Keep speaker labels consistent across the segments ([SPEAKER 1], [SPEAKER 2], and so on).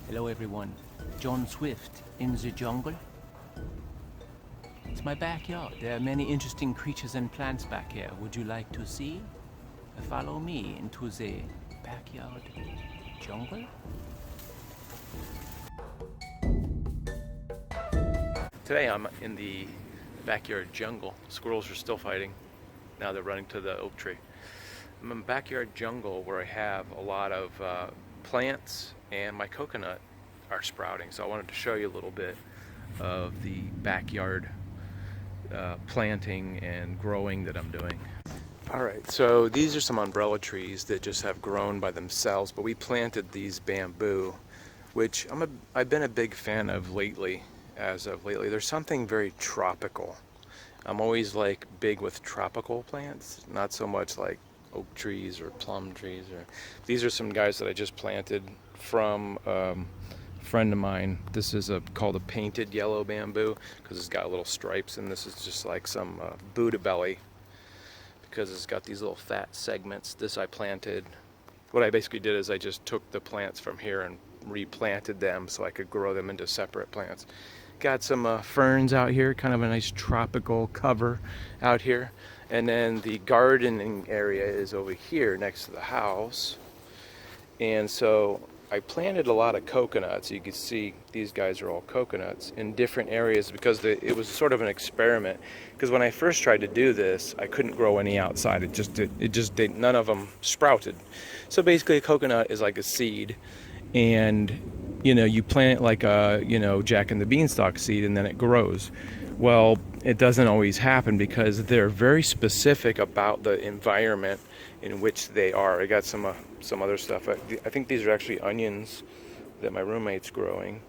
[SPEAKER 1] Hello everyone, John Swift in the jungle. It's my backyard. There are many interesting creatures and plants back here. Would you like to see? Follow me into the backyard jungle. Today I'm in the backyard jungle. Squirrels are still fighting. Now they're running to the oak tree. I'm in a backyard jungle where I have a lot of plants, and my coconut are sprouting. So I wanted to show you a little bit of the backyard planting and growing that I'm doing. Alright, so these are some umbrella trees that just have grown by themselves, but we planted these bamboo, which I've been a big fan of lately. As of lately, there's something very tropical. I'm always like big with tropical plants, not so much like oak trees or plum trees. These are some guys that I just planted from a friend of mine. This is called a painted yellow bamboo because it's got little stripes, and this is just like some Buddha belly because it's got these little fat segments. This I planted. What I basically did is I just took the plants from here and replanted them so I could grow them into separate plants. Got some ferns out here, kind of a nice tropical cover out here. And then the gardening area is over here next to the house. And so I planted a lot of coconuts. You can see these guys are all coconuts in different areas because it was sort of an experiment. Because when I first tried to do this, I couldn't grow any outside. It just did, none of them sprouted. So basically a coconut is like a seed, and you plant it like a Jack and the Beanstalk seed, and then it grows. Well, it doesn't always happen because they're very specific about the environment in which they are. I got some other stuff. I think these are actually onions that my roommate's growing,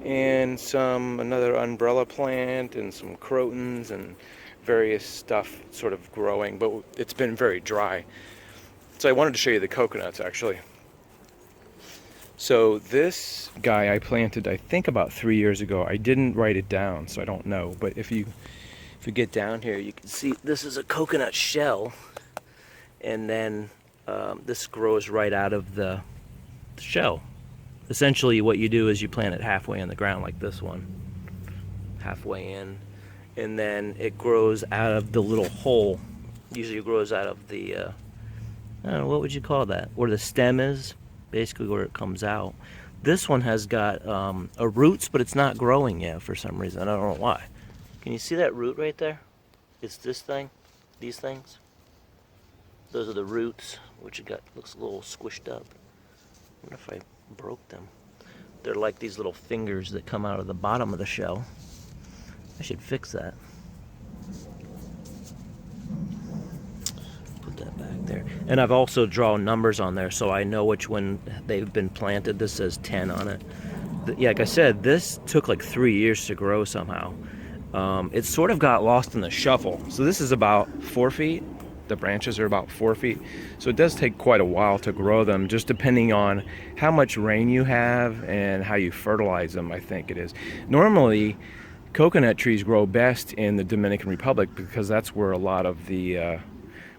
[SPEAKER 1] and another umbrella plant, and some crotons and various stuff sort of growing, but it's been very dry. So I wanted to show you the coconuts actually. So this guy I planted, I think about 3 years ago. I didn't write it down, so I don't know. But if you get down here, you can see this is a coconut shell, and then this grows right out of the shell. Essentially, what you do is you plant it halfway in the ground, like this one, halfway in, and then it grows out of the little hole. Usually, it grows out of the I don't know, what would you call that? Where the stem is. Basically where it comes out. This one has got a roots, but it's not growing yet for some reason. I don't know why. Can you see that root right there? It's this thing, these things. Those are the roots, which looks a little squished up. I wonder if I broke them. They're like these little fingers that come out of the bottom of the shell. I should fix that. That back there. And I've also drawn numbers on there so I know which one they've been planted. This says 10 on it. Yeah, like I said, this took like 3 years to grow somehow. It sort of got lost in the shuffle. So this is about 4 feet. The branches are about 4 feet. So it does take quite a while to grow them, just depending on how much rain you have and how you fertilize them, I think it is. Normally, coconut trees grow best in the Dominican Republic because that's where a lot of the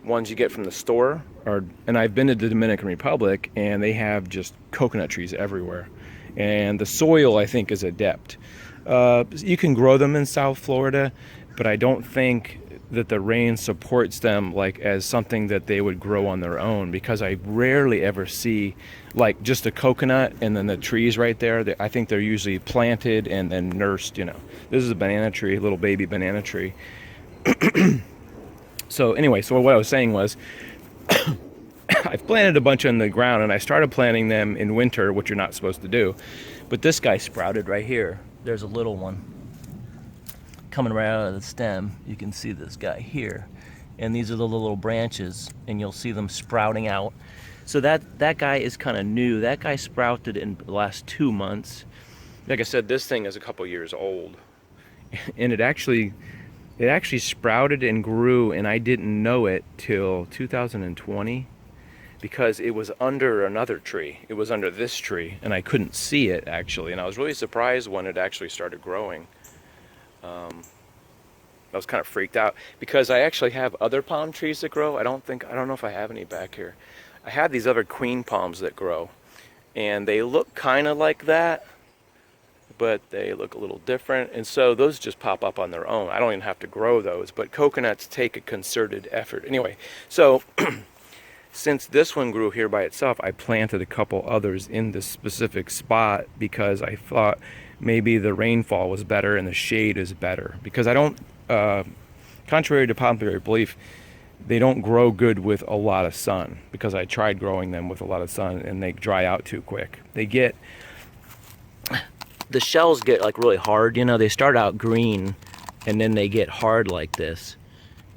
[SPEAKER 1] ones you get from the store are. And I've been to the Dominican Republic, and they have just coconut trees everywhere, and the soil I think is adept. You can grow them in South Florida, but I don't think that the rain supports them like as something that they would grow on their own, because I rarely ever see like just a coconut and then the trees right there. I think they're usually planted and then nursed. This is a banana tree, a little baby banana tree. So anyway, so what I was saying was I've planted a bunch in the ground, and I started planting them in winter, which you're not supposed to do. But this guy sprouted right here. There's a little one coming right out of the stem. You can see this guy here. And these are the little branches, and you'll see them sprouting out. So that guy is kind of new. That guy sprouted in the last 2 months. Like I said, this thing is a couple years old. And it actually sprouted and grew, and I didn't know it till 2020 because it was under another tree. It was under this tree, and I couldn't see it actually. And I was really surprised when it actually started growing. I was kind of freaked out because I actually have other palm trees that grow. I don't know if I have any back here. I have these other queen palms that grow, and they look kind of like that, but they look a little different, and so those just pop up on their own. I don't even have to grow those, but coconuts take a concerted effort. Anyway, so since this one grew here by itself, I planted a couple others in this specific spot because I thought maybe the rainfall was better and the shade is better. Because I don't, contrary to popular belief, they don't grow good with a lot of sun, because I tried growing them with a lot of sun and they dry out too quick. The shells get like really hard, you know, they start out green and then they get hard like this,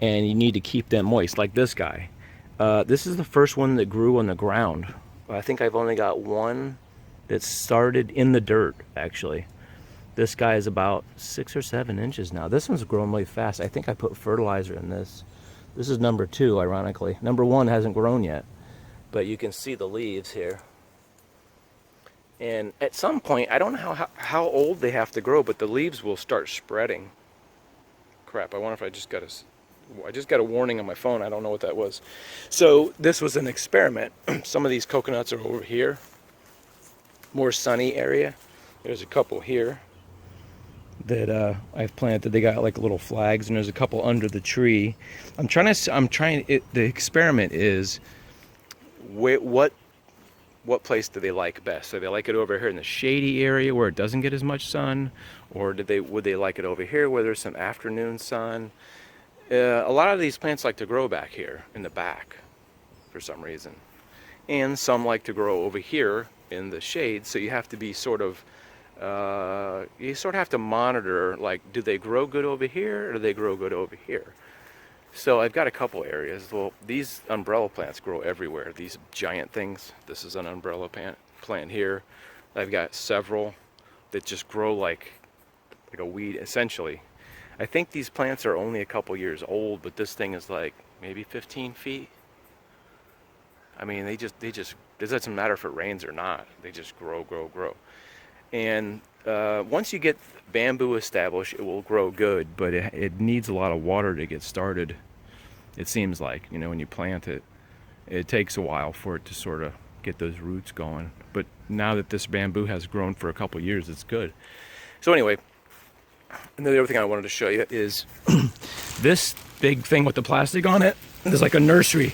[SPEAKER 1] and you need to keep them moist, like this guy. This is the first one that grew on the ground. I think I've only got one that started in the dirt, actually. This guy is about 6 or 7 inches now. This one's growing really fast. I think I put fertilizer in this. This is number 2, ironically. Number 1 hasn't grown yet, but you can see the leaves here. And at some point, I don't know how old they have to grow, but the leaves will start spreading. Crap, I wonder if I just got a warning on my phone. I don't know what that was. So this was an experiment. Some of these coconuts are over here, more sunny area. There's a couple here that I've planted. They got like little flags, and there's a couple under the tree. The experiment is what place do they like best? So they like it over here in the shady area where it doesn't get as much sun, or would they like it over here where there's some afternoon sun? A lot of these plants like to grow back here in the back for some reason, and some like to grow over here in the shade. So you have to be sort of have to monitor, like, do they grow good over here or do they grow good over here? So I've got a couple areas. Well, these umbrella plants grow everywhere. These giant things. This is an umbrella plant here. I've got several that just grow like a weed, essentially. I think these plants are only a couple years old, but this thing is like maybe 15 feet. I mean, it doesn't matter if it rains or not. They just grow. And once you get bamboo established, it will grow good, but it needs a lot of water to get started. It seems like, you know, when you plant it, it takes a while for it to sort of get those roots going. But now that this bamboo has grown for a couple years, it's good. So anyway, and the other thing I wanted to show you is this big thing with the plastic on it. There's like a nursery.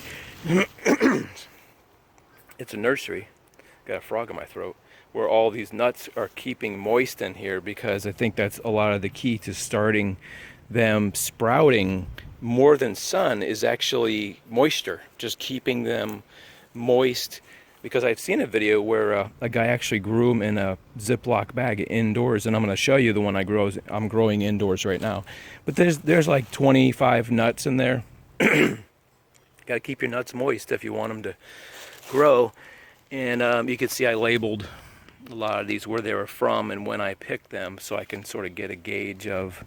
[SPEAKER 1] It's a nursery. Got a frog in my throat. Where all these nuts are keeping moist in here, because I think that's a lot of the key to starting them sprouting. More than sun is actually moisture, just keeping them moist. Because I've seen a video where a guy actually grew them in a Ziploc bag indoors, and I'm going to show you the one I'm growing indoors right now. But there's like 25 nuts in there. Got to keep your nuts moist if you want them to grow. And you can see I labeled a lot of these where they were from and when I picked them, so I can sort of get a gauge of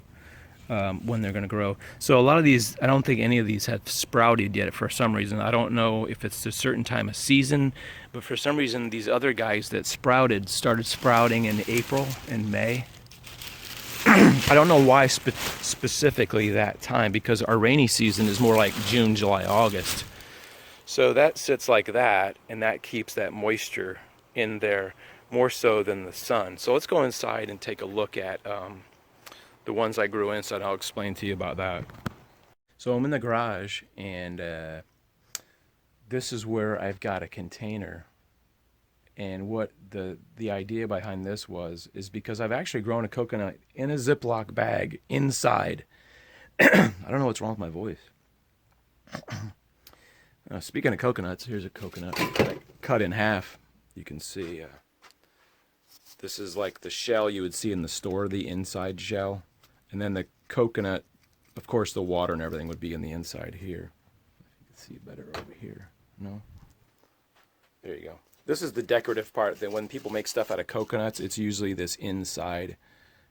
[SPEAKER 1] when they're going to grow. So a lot of these, I don't think any of these have sprouted yet for some reason. I don't know if it's a certain time of season, but for some reason these other guys that started sprouting in April and May. I don't know why specifically that time, because our rainy season is more like June, July, August. So that sits like that, and that keeps that moisture in there more so than the sun. So let's go inside and take a look at the ones I grew inside. I'll explain to you about that. So I'm in the garage, and this is where I've got a container. And what the idea behind this is because I've actually grown a coconut in a Ziploc bag inside. I don't know what's wrong with my voice. Speaking of coconuts, here's a coconut cut in half. You can see this is like the shell you would see in the store, the inside shell. And then the coconut, of course, the water and everything would be in the inside here. If you can see it better over here. No? There you go. This is the decorative part. That when people make stuff out of coconuts, it's usually this inside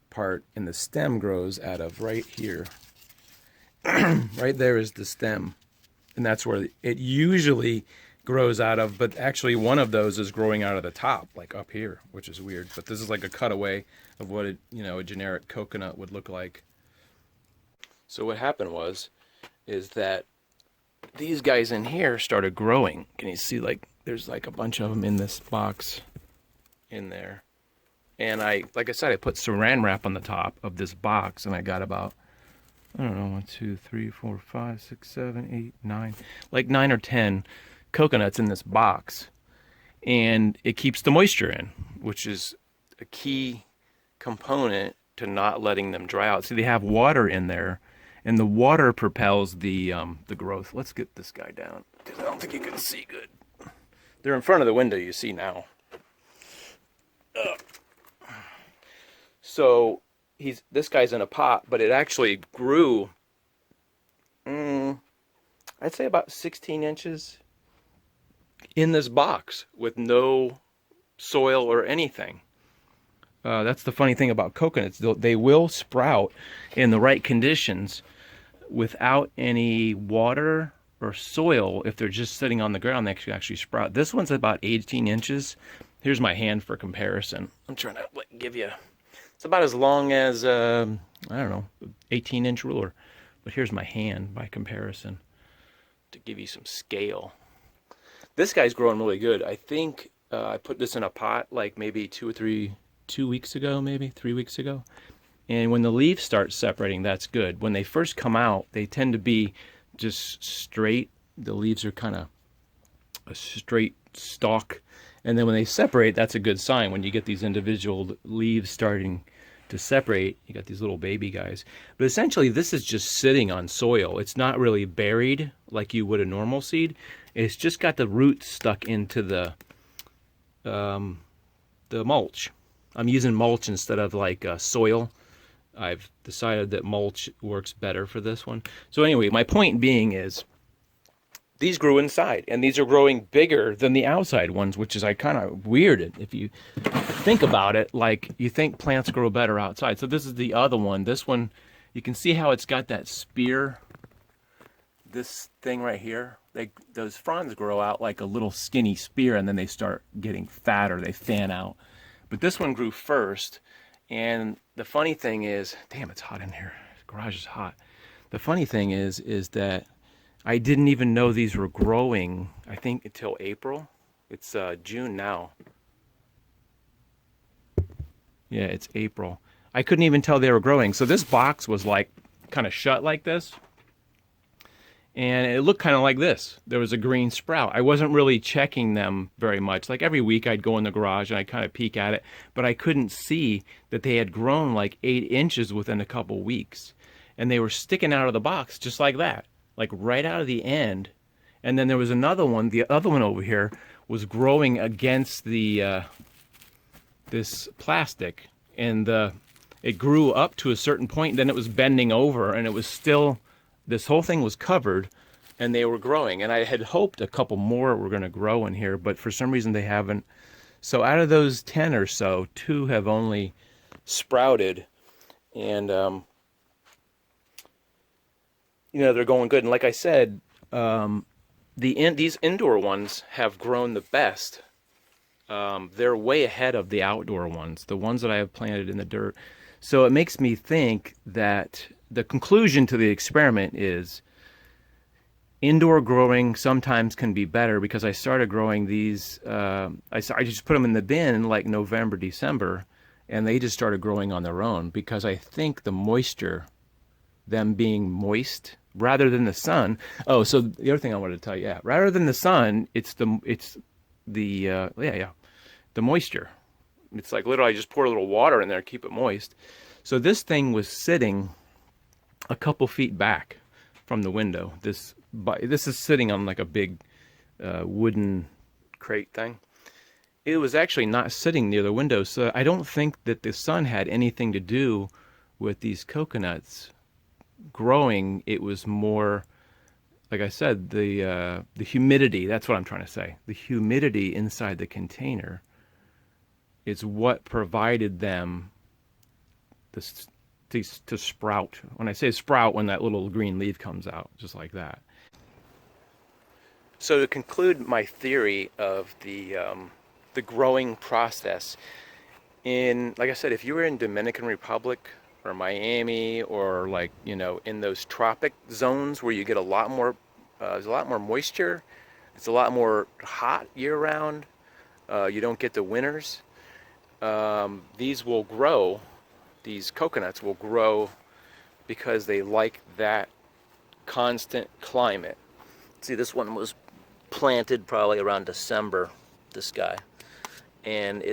[SPEAKER 1] part, and the stem grows out of right here. Right there is the stem, and that's where it usually grows out of, but actually one of those is growing out of the top, like up here, which is weird. But this is like a cutaway of what a generic coconut would look like. So what happened is that these guys in here started growing. Can you see, like, there's like a bunch of them in this box. in there. And like I said, I put saran wrap on the top of this box, and I got about, I don't know, 1, 2, 3, 4, 5, 6, 7, 8, 9, like 9 or 10 coconuts in this box. And it keeps the moisture in, which is a key component to not letting them dry out. See, they have water in there, and the water propels the growth. Let's get this guy down, because I don't think you can see good. They're in front of the window, you see now. So this guy's in a pot, but it actually grew, I'd say about 16 inches in this box with no soil or anything. That's the funny thing about coconuts. They will sprout in the right conditions without any water or soil. If they're just sitting on the ground, they can actually sprout. This one's about 18 inches. Here's my hand for comparison. I'm trying to give you, it's about as long as, I don't know, 18-inch ruler. But here's my hand by comparison to give you some scale. This guy's growing really good. I think I put this in a pot like maybe 2 weeks ago, maybe 3 weeks ago. And when the leaves start separating, that's good. When they first come out, they tend to be just straight. The leaves are kind of a straight stalk. And then when they separate, that's a good sign. When you get these individual leaves starting to separate, you got these little baby guys. But essentially, this is just sitting on soil. It's not really buried like you would a normal seed. It's just got the roots stuck into the mulch. I'm using mulch instead of like soil. I've decided that mulch works better for this one. So anyway, my point being is these grew inside, and these are growing bigger than the outside ones, which is kind of weird if you think about it. Like, you think plants grow better outside. So this is the other one. This one, you can see how it's got that spear, this thing right here. Those fronds grow out like a little skinny spear, and then they start getting fatter. They fan out. But this one grew first, and the funny thing is, damn, it's hot in here. The garage is hot. The funny thing is that I didn't even know these were growing, I think, until April. It's June now. Yeah, it's April. I couldn't even tell they were growing. So this box was like kind of shut like this. And it looked kind of like this. There was a green sprout. I wasn't really checking them very much. Like every week I'd go in the garage and I'd kind of peek at it, but I couldn't see that they had grown like 8 inches within a couple weeks. And they were sticking out of the box just like that, like right out of the end. And then there was another one. The other one over here was growing against the this plastic, and it grew up to a certain point. Then it was bending over, and it was still, this whole thing was covered, and they were growing. And I had hoped a couple more were going to grow in here, but for some reason they haven't. So out of those 10 or so, 2 have only sprouted, and they're going good. And like I said, these indoor ones have grown the best. They're way ahead of the outdoor ones, the ones that I have planted in the dirt. So it makes me think that the conclusion to the experiment is indoor growing sometimes can be better, because I started growing these, I just put them in the bin in like November, December, and they just started growing on their own, because I think the moisture, them being moist rather than the sun. Oh, so the other thing I wanted to tell you, rather than the sun, it's the moisture. It's like literally I just pour a little water in there, keep it moist. So this thing was sitting a couple feet back from the window. This is sitting on like a big wooden crate thing. It was actually not sitting near the window, so I don't think that the sun had anything to do with these coconuts growing. It was more, like I said, the humidity. That's what I'm trying to say. The humidity inside the container is what provided them to sprout. When I say sprout, when that little green leaf comes out, just like that. So to conclude my theory of the growing process, like I said, if you were in Dominican Republic or Miami, or like, in those tropic zones where you get a lot more, there's a lot more moisture, it's a lot more hot year round, you don't get the winters, these will grow, these coconuts will grow because they like that constant climate. See, this one was planted probably around December, this guy. And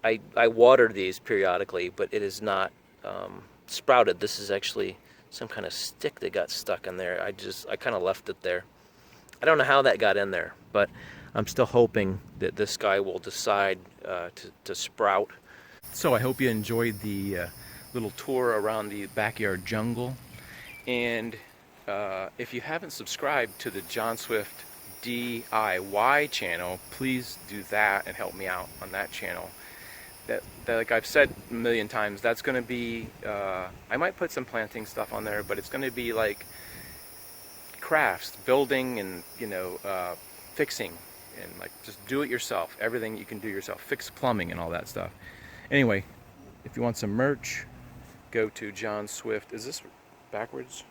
[SPEAKER 1] I watered these periodically, but it is not sprouted. This is actually some kind of stick that got stuck in there. I kind of left it there. I don't know how that got in there, but I'm still hoping that this guy will decide to sprout. So I hope you enjoyed the little tour around the backyard jungle. And if you haven't subscribed to the John Swift DIY channel, please do that and help me out on that channel. That like I've said a million times, that's going to be, I might put some planting stuff on there, but it's going to be like crafts, building, and fixing, and like just do it yourself. Everything you can do yourself, fix plumbing and all that stuff. Anyway, if you want some merch, go to John Swift. Is this backwards?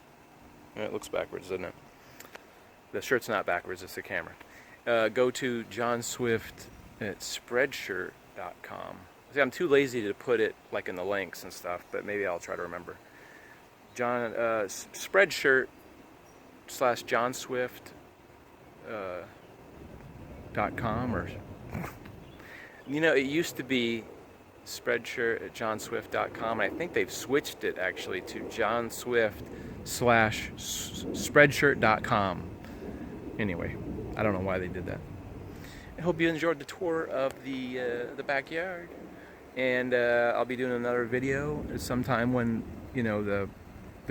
[SPEAKER 1] It looks backwards, doesn't it? The shirt's not backwards, it's the camera. Go to John Swift at Spreadshirt.com. See, I'm too lazy to put it like in the links and stuff, but maybe I'll try to remember. Spreadshirt/John Swift.com, or it used to be Spreadshirt at johnswift.com, and I think they've switched it actually to johnswift/spreadshirt.com. Anyway, I don't know why they did that. I hope you enjoyed the tour of the backyard, and I'll be doing another video sometime when the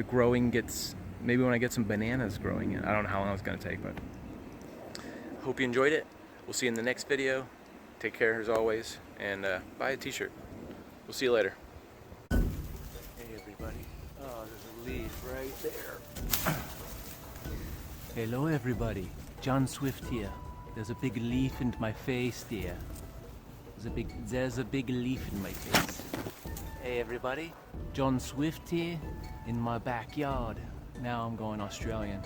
[SPEAKER 1] growing gets, maybe when I get some bananas growing in. I don't know how long it's going to take, but hope you enjoyed it. We'll see you in the next video. Take care as always, and buy a t-shirt. We'll see you later. Hey everybody. Oh, there's a leaf right there. Hello everybody. John Swift here. There's a big leaf in my face there. There's a big leaf in my face. Hey everybody. John Swift here in my backyard. Now I'm going Australian.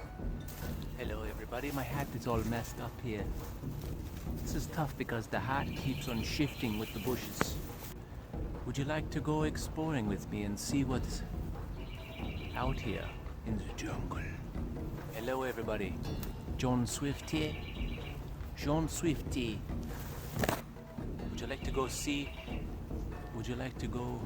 [SPEAKER 1] Hello everybody. My hat is all messed up here. This is tough because the hat keeps on shifting with the bushes. Would you like to go exploring with me and see what's out here in the jungle? Hello everybody. John Swift here. John Swift here. Would you like to go see? Would you like to go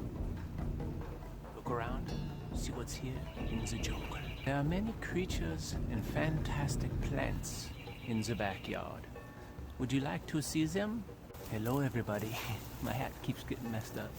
[SPEAKER 1] look around? See what's here in the jungle? There are many creatures and fantastic plants in the backyard. Would you like to see them? Hello everybody. My hat keeps getting messed up.